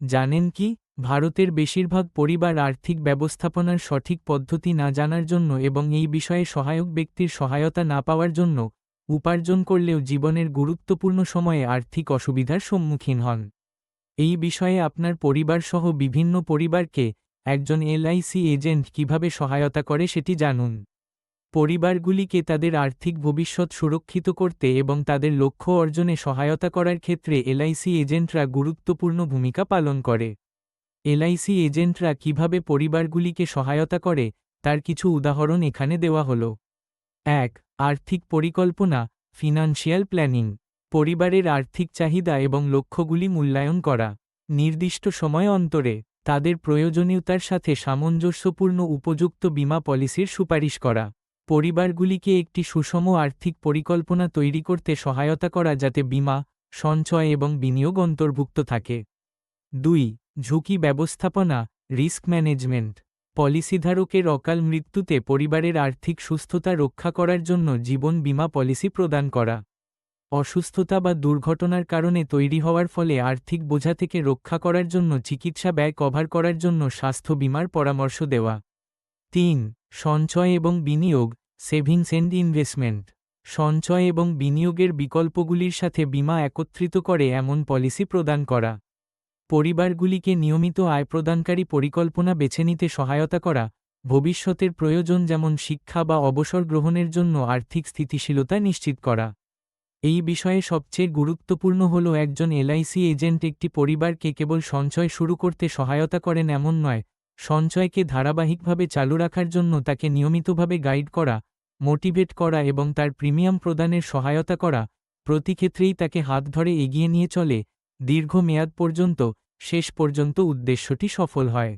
জানেন কি, ভারতের বেশিরভাগ পরিবার আর্থিক ব্যবস্থাপনার সঠিক পদ্ধতি না জানার জন্য এবং এই বিষয়ে সহায়ক ব্যক্তির সহায়তা না পাওয়ার জন্য উপার্জন করলেও জীবনের গুরুত্বপূর্ণ সময়ে আর্থিক অসুবিধার সম্মুখীন হন। এই বিষয়ে আপনার পরিবারসহ বিভিন্ন পরিবারকে একজন এলআইসি এজেন্ট কিভাবে সহায়তা করে সেটি জানুন। পরিবারগুলিকে তাদের আর্থিক ভবিষ্যৎ সুরক্ষিত করতে এবং তাদের লক্ষ্য অর্জনে সহায়তা করার ক্ষেত্রে এলআইসি এজেন্টরা গুরুত্বপূর্ণ ভূমিকা পালন করে। এলআইসি এজেন্টরা কিভাবে পরিবারগুলিকে সহায়তা করে তার কিছু উদাহরণ এখানে দেওয়া হল। ১. আর্থিক পরিকল্পনা, ফিনান্সিয়াল প্ল্যানিং। পরিবারের আর্থিক চাহিদা এবং লক্ষ্যগুলি মূল্যায়ন করা। নির্দিষ্ট সময় অন্তরে তাদের প্রয়োজনীয়তার সাথে সামঞ্জস্যপূর্ণ উপযুক্ত বীমা পলিসির সুপারিশ করা। পরিবারগুলিকে একটি সুষম আর্থিক পরিকল্পনা তৈরি করতে সহায়তা করা যাতে বীমা, সঞ্চয় এবং বিনিয়োগ অন্তর্ভুক্ত থাকে। ২. ঝুঁকি ব্যবস্থাপনা, রিস্ক ম্যানেজমেন্ট। পলিসিধারকের অকাল মৃত্যুতে পরিবারের আর্থিক সুস্থতা রক্ষা করার জন্য জীবন বীমা পলিসি প্রদান করা। অসুস্থতা বা দুর্ঘটনার কারণে তৈরি হওয়ার ফলে আর্থিক বোঝা থেকে রক্ষা করার জন্য চিকিৎসা ব্যয় কভার করার জন্য স্বাস্থ্য বীমার পরামর্শ দেওয়া। ৩. সঞ্চয় এবং বিনিয়োগ, সেভিংস এন্ড ইনভেস্টমেন্ট। সঞ্চয় এবং বিনিয়োগের বিকল্পগুলির সাথে বীমা একত্রিত করে এমন পলিসি প্রদান করা। পরিবারগুলিকে নিয়মিত আয় প্রদানকারী পরিকল্পনা বেছে নিতে সহায়তা করা। ভবিষ্যতের প্রয়োজন যেমন শিক্ষা বা অবসর গ্রহণের জন্য আর্থিক স্থিতিশীলতা নিশ্চিত করা। এই বিষয়ে সবচেয়ে গুরুত্বপূর্ণ হল একজন এলআইসি এজেন্ট একটি পরিবারকে কেবল সঞ্চয় শুরু করতে সহায়তা করেন এমন নয়, সঞ্চয়কে ধারাবাহিকভাবে চালু রাখার জন্য তাকে নিয়মিতভাবে গাইড করা, মোটিভেট করা এবং তার প্রিমিয়াম প্রদানের সহায়তা করা। প্রতি ক্ষেত্রেই তাকে হাত ধরে এগিয়ে নিয়ে চলে দীর্ঘ মেয়াদ পর্যন্ত, শেষ পর্যন্ত উদ্দেশ্যটি সফল হয়।